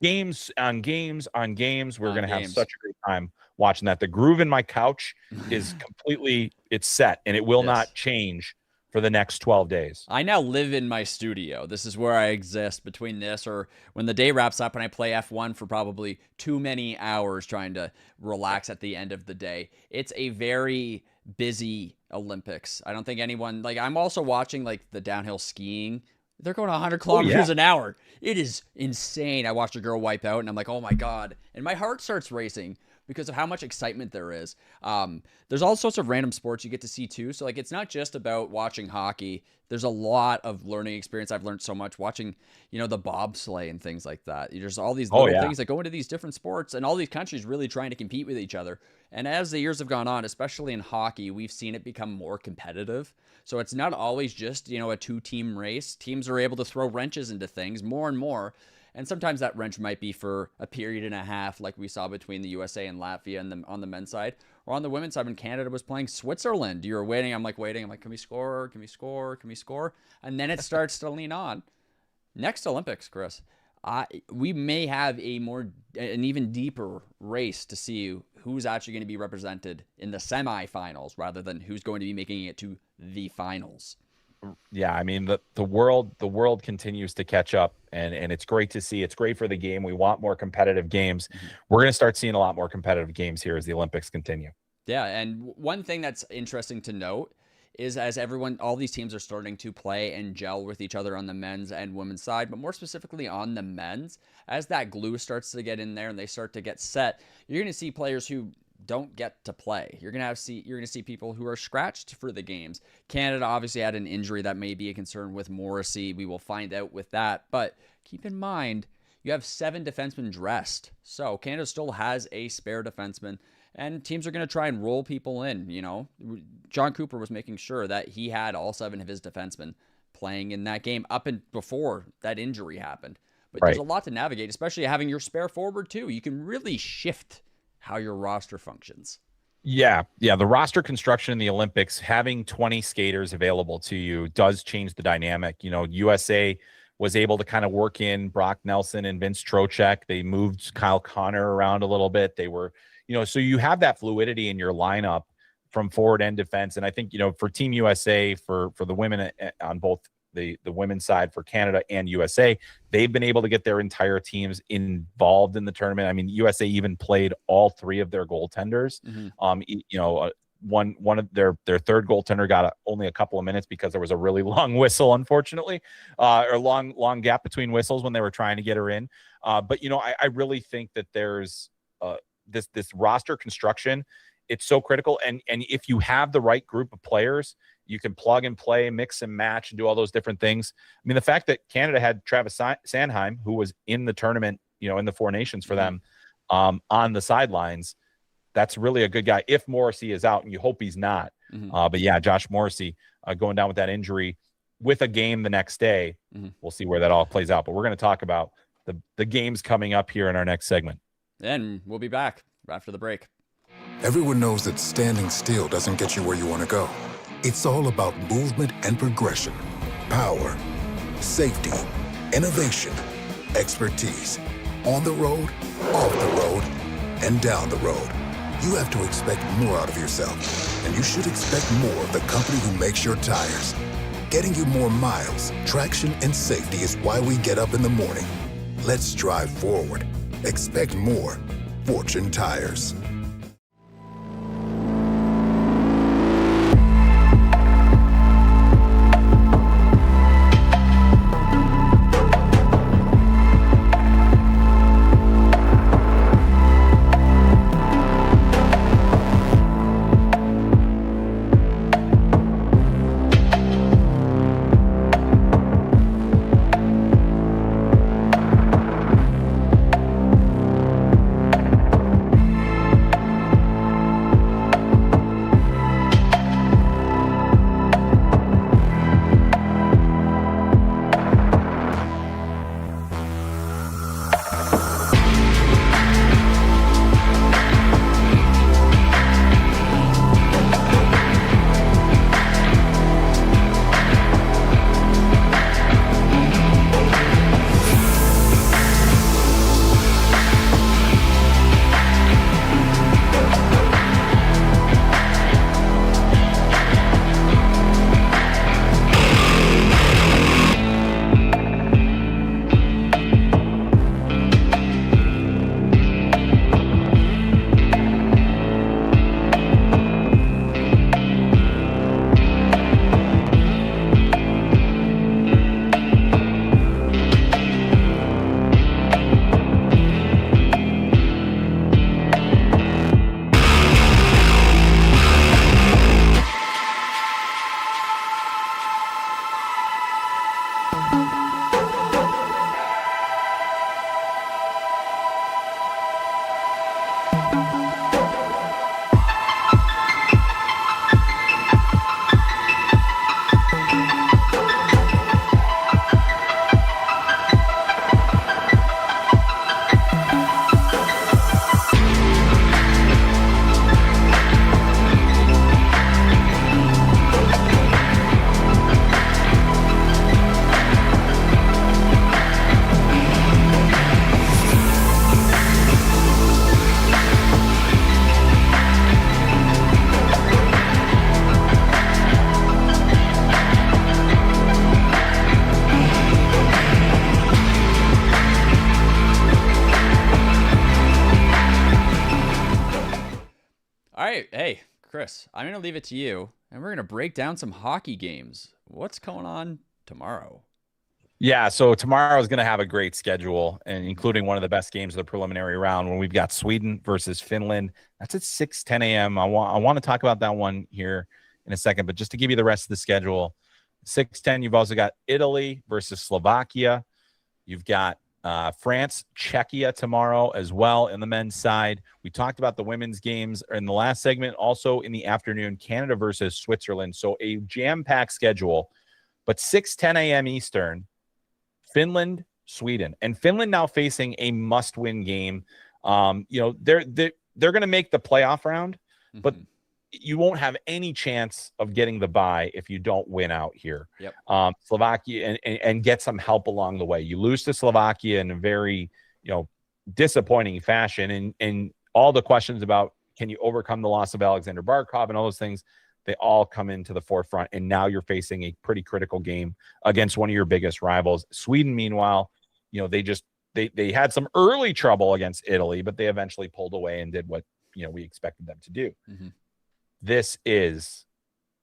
E: games on games on games. We're going to have such a great time watching that. The groove in my couch is completely, it's set, and it will not change for the next 12 days.
D: I now live in my studio. This is where I exist between this or when the day wraps up and I play F1 for probably too many hours trying to relax at the end of the day. It's a very busy Olympics. I don't think anyone, I'm also watching the downhill skiing. They're going 100 kilometers an hour. It is insane. I watched a girl wipe out and I'm like, oh my God. And my heart starts racing because of how much excitement there is. There's all sorts of random sports you get to see too. So it's not just about watching hockey. There's a lot of learning experience. I've learned so much watching, the bobsleigh and things like that. There's all these little things that go into these different sports, and all these countries really trying to compete with each other. And as the years have gone on, especially in hockey, we've seen it become more competitive. So it's not always just, a 2-team race. Teams are able to throw wrenches into things more and more. And sometimes that wrench might be for a period and a half, like we saw between the USA and Latvia and on the men's side. Or on the women's side, when Canada was playing Switzerland, you were waiting. I'm waiting. I'm can we score? Can we score? Can we score? And then it starts to lean on. Next Olympics, Chris, we may have an even deeper race to see who's actually going to be represented in the semifinals rather than who's going to be making it to the finals.
E: Yeah, the world continues to catch up, and it's great to see. It's great for the game. We want more competitive games. We're going to start seeing a lot more competitive games here as the Olympics continue.
D: Yeah, and one thing that's interesting to note is as all these teams are starting to play and gel with each other on the men's and women's side, but more specifically on the men's, as that glue starts to get in there and they start to get set, you're going to see players who don't get to play. You're going to see people who are scratched for the games. Canada obviously had an injury that may be a concern with Morrissey. We will find out with that. But keep in mind, you have 7 defensemen dressed. So Canada still has a spare defenseman, and teams are going to try and roll people in. John Cooper was making sure that he had all 7 of his defensemen playing in that game up and before that injury happened. But there's a lot to navigate, especially having your spare forward too. You can really shift how your roster functions.
E: Yeah. The roster construction in the Olympics, having 20 skaters available to you does change the dynamic. USA was able to kind of work in Brock Nelson and Vince Trocheck. They moved Kyle Connor around a little bit. They were, so you have that fluidity in your lineup from forward and defense. And I think, for Team USA, for the women on both the women's side for Canada and USA, they've been able to get their entire teams involved in the tournament. USA even played all 3 of their goaltenders. One of their third goaltender got only a couple of minutes because there was a really long whistle, unfortunately, or long gap between whistles when they were trying to get her in. But I really think that there's this roster construction. It's so critical. And if you have the right group of players, you can plug and play, mix and match, and do all those different things. The fact that Canada had Travis Sanheim, who was in the tournament, in the 4 Nations for them, on the sidelines, that's really a good guy if Morrissey is out, and you hope he's not. But yeah, Josh Morrissey going down with that injury with a game the next day. We'll see where that all plays out. But we're going to talk about the games coming up here in our next segment.
D: And we'll be back after the break.
F: Everyone knows that standing still doesn't get you where you want to go. It's all about movement and progression, power, safety, innovation, expertise. On the road, off the road, and down the road. you have to expect more out of yourself. And you should expect more of the company who makes your tires. Getting you more miles, traction, and safety is why we get up in the morning. Let's drive forward. Expect more. Fortune Tires.
D: Hey, Chris, I'm going to leave it to you, and we're going to break down some hockey games. What's going on tomorrow?
E: Yeah, so tomorrow is going to have a great schedule, and including one of the best games of the preliminary round when we've got Sweden versus Finland. That's at 6:10 a.m. I want to talk about that one here in a second, but just to give you the rest of the schedule, 6:10, you've also got Italy versus Slovakia. You've got France, Czechia tomorrow as well in the men's side. We talked about the women's games in the last segment. Also in the afternoon, Canada versus Switzerland. So a jam-packed schedule, but 6:10 a.m. Eastern, Finland, Sweden. And Finland now facing a must-win game. They're going to make the playoff round, but you won't have any chance of getting the bye if you don't win out here.
D: Yep.
E: Slovakia and get some help along the way. You lose to Slovakia in a very, disappointing fashion, and all the questions about can you overcome the loss of Alexander Barkov and all those things, they all come into the forefront. And now you're facing a pretty critical game against one of your biggest rivals. Sweden, meanwhile, they had some early trouble against Italy, but they eventually pulled away and did what we expected them to do. This is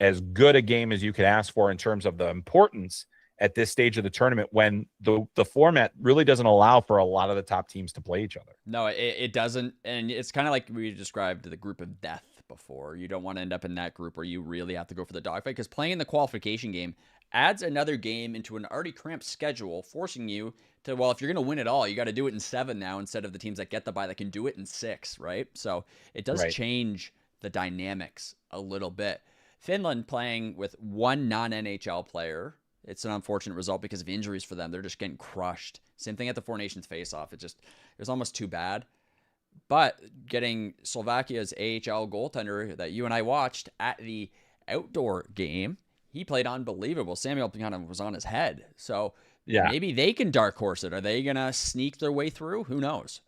E: as good a game as you could ask for in terms of the importance at this stage of the tournament, when the format really doesn't allow for a lot of the top teams to play each other.
D: No, it doesn't. And it's kind of like we described the group of death before. You don't want to end up in that group where you really have to go for the dogfight, because playing the qualification game adds another game into an already cramped schedule, forcing you to, well, if you're going to win it all, you got to do it in 7 now instead of the teams that get the bye that can do it in 6, right? So it does change the dynamics a little bit. Finland playing with one non-NHL player. It's an unfortunate result because of injuries for them. They're just getting crushed. Same thing at the Four Nations face-off. It was almost too bad. But getting Slovakia's AHL goaltender that you and I watched at the outdoor game, he played unbelievable. Samuel kind of was on his head. So maybe they can dark horse it. Are they going to sneak their way through? Who knows?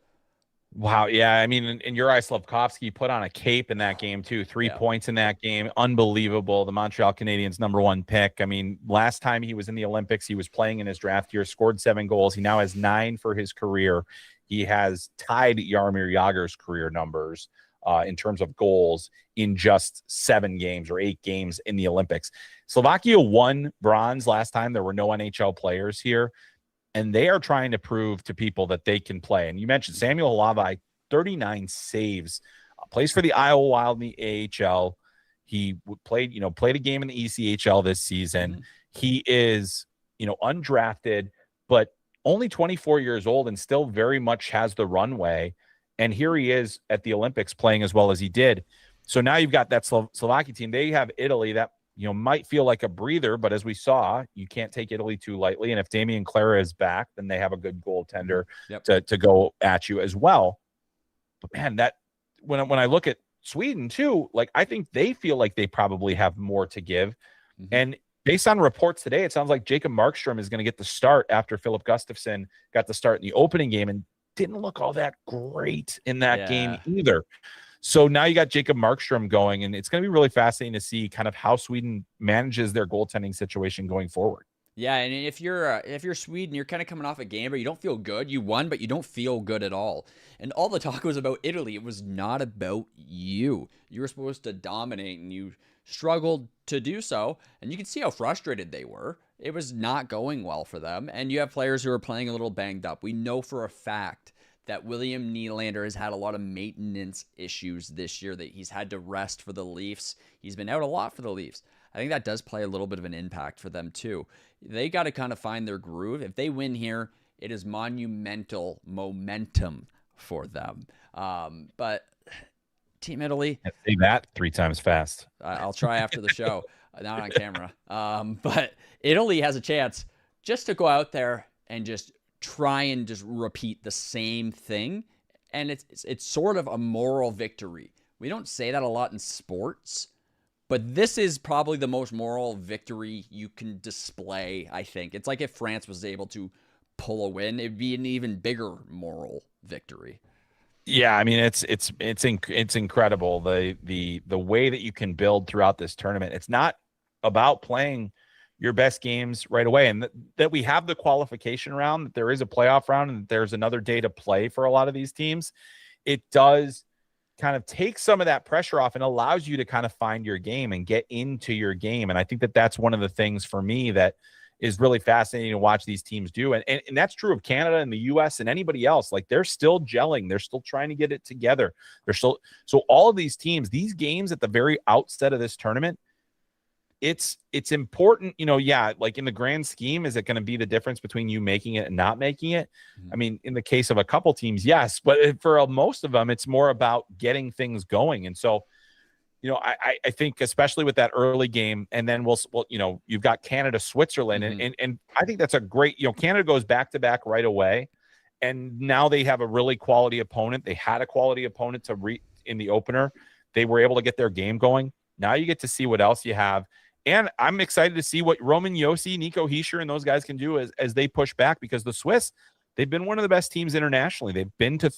E: Wow. Yeah. I mean, and Juraj Slafkovsky put on a cape in that game too. 3 points in that game. Unbelievable. The Montreal Canadiens #1 pick. I mean, last time he was in the Olympics, he was playing in his draft year, scored 7 goals. He now has 9 for his career. He has tied Jaromir Jagr's career numbers in terms of goals in just 7 games or 8 games in the Olympics. Slovakia won bronze last time. There were no NHL players here. And they are trying to prove to people that they can play. And you mentioned Samuel Halavai, 39 saves, plays for the Iowa Wild in the AHL. He played a game in the ECHL this season.
D: Mm-hmm.
E: He is, undrafted, but only 24 years old and still very much has the runway. And here he is at the Olympics playing as well as he did. So now you've got that Slovakia team. They have Italy that might feel like a breather, but as we saw, you can't take Italy too lightly. And if Damian Clara is back, then they have a good goaltender to go at you as well. But man, that when I look at Sweden too, like I think they feel like they probably have more to give.
D: Mm-hmm.
E: And based on reports today, it sounds like Jacob Markstrom is going to get the start after Philip Gustafsson got the start in the opening game and didn't look all that great in that game either. So now you got Jacob Markstrom going, and it's going to be really fascinating to see kind of how Sweden manages their goaltending situation going forward.
D: Yeah, and if you're Sweden, you're kind of coming off a game where you don't feel good. You won, but you don't feel good at all. And all the talk was about Italy. It was not about you. You were supposed to dominate, and you struggled to do so. And you can see how frustrated they were. It was not going well for them. And you have players who are playing a little banged up. We know for a fact that William Nylander has had a lot of maintenance issues this year, that he's had to rest for the Leafs. He's been out a lot for the Leafs. I think that does play a little bit of an impact for them too. They got to kind of find their groove. If they win here, it is monumental momentum for them. But Team Italy.
E: Say that 3 times fast.
D: I'll try after the show, not on camera. But Italy has a chance just to go out there and just try and just repeat the same thing. And it's sort of a moral victory. We don't say that a lot in sports, but this is probably the most moral victory you can display, I think. It's like if France was able to pull a win, it'd be an even bigger moral victory.
E: Yeah, I mean it's incredible the way that you can build throughout this tournament. It's not about playing your best games right away, and that we have the qualification round, that there is a playoff round, and that there's another day to play for a lot of these teams. It does kind of take some of that pressure off and allows you to kind of find your game and get into your game. And I think that that's one of the things for me that is really fascinating to watch these teams do. And that's true of Canada and the US and anybody else. Like they're still gelling. They're still trying to get it together. So all of these teams, these games at the very outset of this tournament, it's important, like in the grand scheme, is it going to be the difference between you making it and not making it? Mm-hmm. I mean, in the case of a couple teams, yes, but for most of them, it's more about getting things going. And so, I think especially with that early game, and then you've got Canada, Switzerland, mm-hmm. and I think that's a great, Canada goes back to back right away. And now they have a really quality opponent. They had a quality opponent in the opener. They were able to get their game going. Now you get to see what else you have. And I'm excited to see what Roman Josi, Nico Hischier, and those guys can do as they push back, because the Swiss, they've been one of the best teams internationally. They've been to,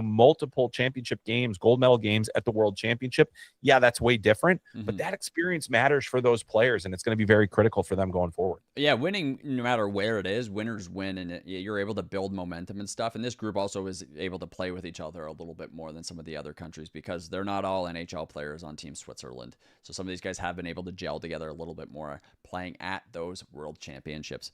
E: multiple championship games, gold medal games at the World Championship. Yeah, that's way different, mm-hmm. but that experience matters for those players, and it's going to be very critical for them going forward.
D: Yeah, winning, no matter where it is, winners win, and you're able to build momentum and stuff. And this group also is able to play with each other a little bit more than some of the other countries, because they're not all NHL players on Team Switzerland. So some of these guys have been able to gel together a little bit more playing at those World Championships.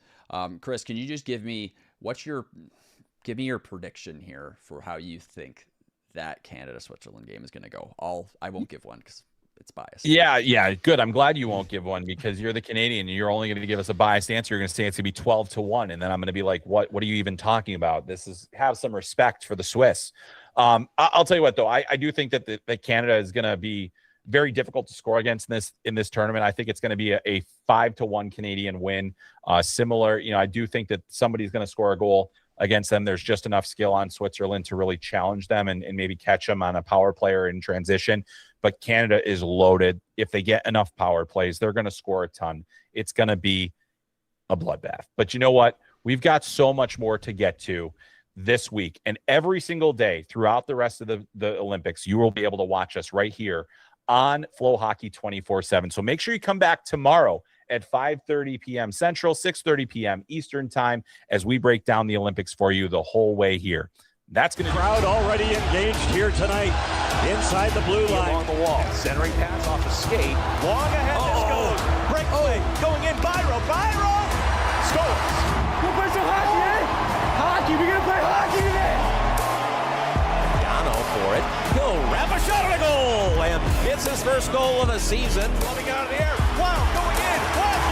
D: Chris, can you just give me your prediction here for how you think that Canada-Switzerland game is going to go? I won't give one because it's biased.
E: Yeah, good. I'm glad you won't give one, because you're the Canadian and you're only going to give us a biased answer. You're going to say it's going to be 12-1, and then I'm going to be like, what are you even talking about? Have some respect for the Swiss. I'll tell you what, though, I do think that Canada is going to be very difficult to score against in this tournament. I think it's going to be a 5-1 Canadian win. Similar, I do think that somebody's going to score a goal against them. There's just enough skill on Switzerland to really challenge them and maybe catch them on a power play or in transition. But Canada is loaded. If they get enough power plays, they're going to score a ton. It's going to be a bloodbath. But you know what? We've got so much more to get to. this week. And every single day throughout the rest of the Olympics, you will be able to watch us right here on FloHockey 24/7. So make sure you come back tomorrow at 5:30 p.m. Central, 6:30 p.m. Eastern time as we break down the Olympics for you the whole way here. That's going to
B: Crowd already engaged here tonight inside the blue line.
A: Along the wall. Centering pass off the skate. Long ahead. This goes. Break play. Going in. Byro. Scores.
C: We'll play some hockey, eh? Hockey. We're going to play hockey today.
A: Yano for it. He'll wrap a shot on a goal. And it's his first goal of the season. Coming out of the air. Wow. Going in. Wow.